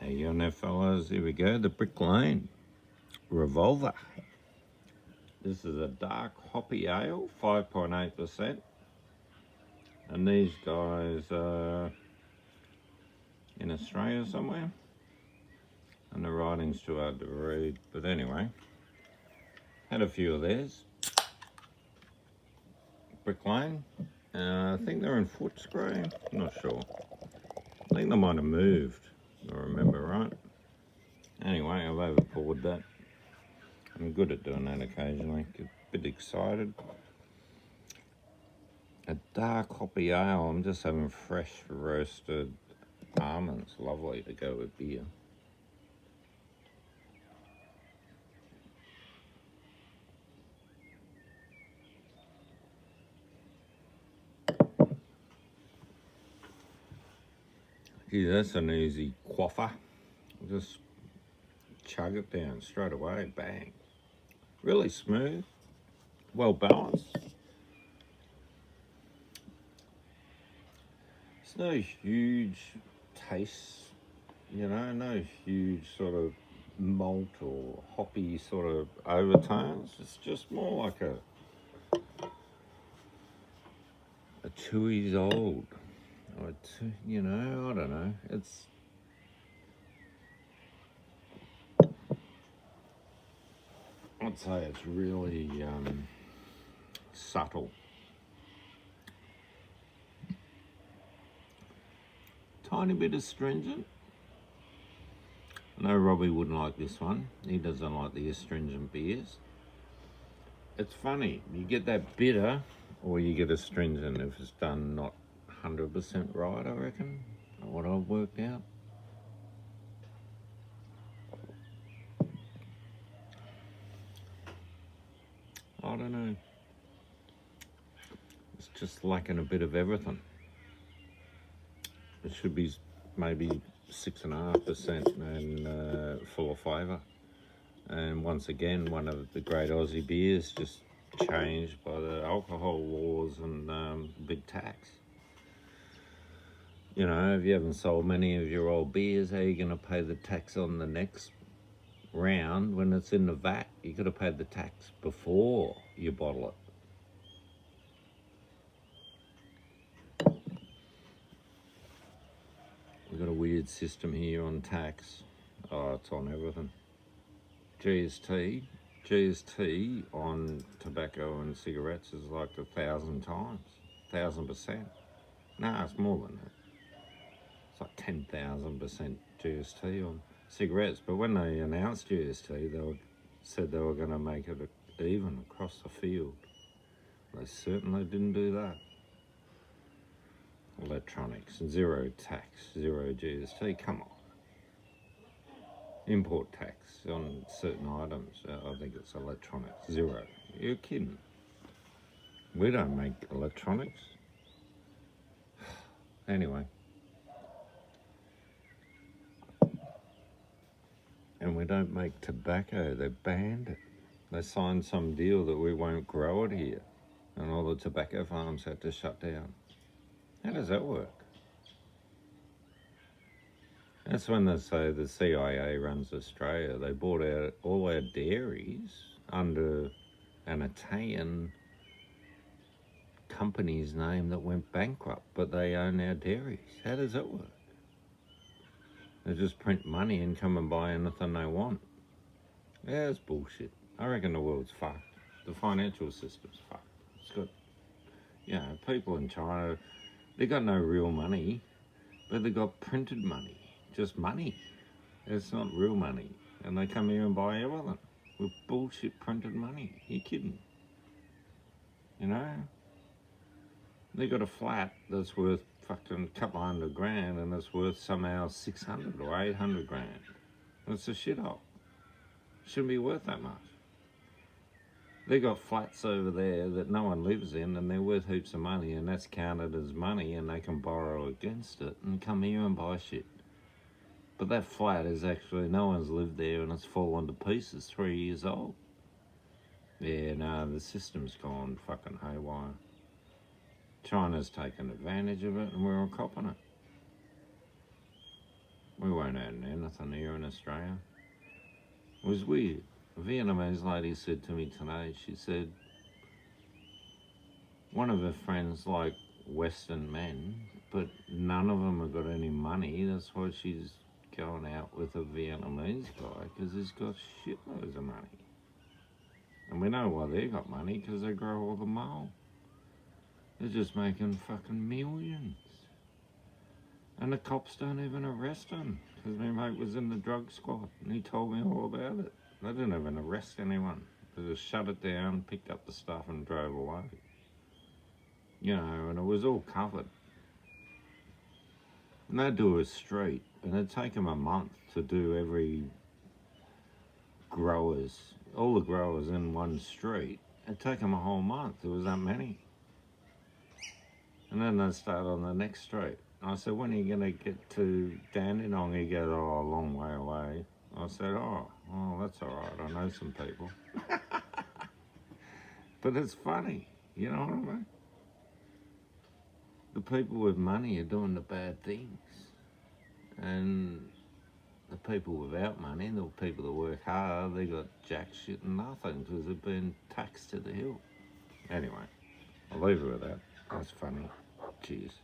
How you on there, fellas? Here we go, the Brick Lane Revolver. This is a dark hoppy ale, 5.8%. And these guys are in Australia somewhere. And the writing's too hard to read. But anyway, had a few of theirs. Brick Lane. I think they're in Footscray. I'm not sure. I think they might have moved, if I remember right. Anyway, I've over-poured that. I'm good at doing that occasionally. Get a bit excited. A dark hoppy ale. I'm just having fresh roasted almonds. Lovely to go with beer. Gee, that's an easy quaffer. Just chug it down straight away. Bang. Really smooth. Well balanced. It's no huge taste, you know, no huge sort of malt or hoppy sort of overtones. It's just more like a Chewy's Old, or you know, I don't know. I'd say it's really subtle. Tiny bit astringent. I know Robbie wouldn't like this one. He doesn't like the astringent beers. It's funny, you get that bitter or you get astringent if it's done not 100% right, I reckon, what I've worked out. I don't know. It's just lacking a bit of everything. It should be maybe 6.5% and full of flavour. And once again, one of the great Aussie beers just changed by the alcohol laws and big tax. You know, if you haven't sold many of your old beers, how are you going to pay the tax on the next round when it's in the vat? You could have paid the tax before you bottle it. We've got a weird system here on tax. Oh, it's on everything. GST on tobacco and cigarettes is like 1,000 times, 1,000%. No, it's more than that. It's like 10,000% GST on cigarettes. But when they announced GST, said they were going to make it even across the field. They certainly didn't do that. Electronics, zero tax, zero GST, come on. Import tax on certain items, I think it's electronics, zero. You're kidding. We don't make electronics. Anyway. And we don't make tobacco, they banned it. They signed some deal that we won't grow it here. And all the tobacco farms had to shut down. How does that work? That's when they say the CIA runs Australia. They bought out all our dairies under an Italian company's name that went bankrupt, but they own our dairies. How does that work? They just print money and come and buy anything they want. Yeah, it's bullshit. I reckon the world's fucked. The financial system's fucked. It's got, you know, people in China, they got no real money, but they got printed money. Just money. It's not real money. And they come here and buy everything with bullshit printed money. You're kidding. You know? They got a flat that's worth fucking a couple $100,000 and it's worth somehow 600 or 800 grand. It's a shithole. Shouldn't be worth that much. They got flats over there that no one lives in and they're worth heaps of money and that's counted as money and they can borrow against it and come here and buy shit. But that flat is actually, no one's lived there and it's fallen to pieces, 3 years old. Yeah, no, the system's gone fucking haywire. China's taken advantage of it and we're all copping it. We weren't earning anything here in Australia. It was weird. A Vietnamese lady said to me today, she said, one of her friends like Western men, but none of them have got any money. That's why she's going out with a Vietnamese guy, because he's got shitloads of money. And we know why they got money, because they grow all the mole. They're just making fucking millions. And the cops don't even arrest them, because my mate was in the drug squad and he told me all about it. They didn't even arrest anyone. They just shut it down, picked up the stuff and drove away. You know, and it was all covered. And they'd do a street, and it'd take them a month to do all the growers in one street. It'd take them a whole month. There was that many. And then they'd start on the next street. I said, when are you going to get to Dandenong? He goes, oh, a long way away. I said, oh, that's all right. I know some people. But it's funny, you know what I mean? The people with money are doing the bad things. And the people without money, the people that work hard, they got jack shit and nothing because they've been taxed to the hill. Anyway, I'll leave it with that. That's funny. Cheers.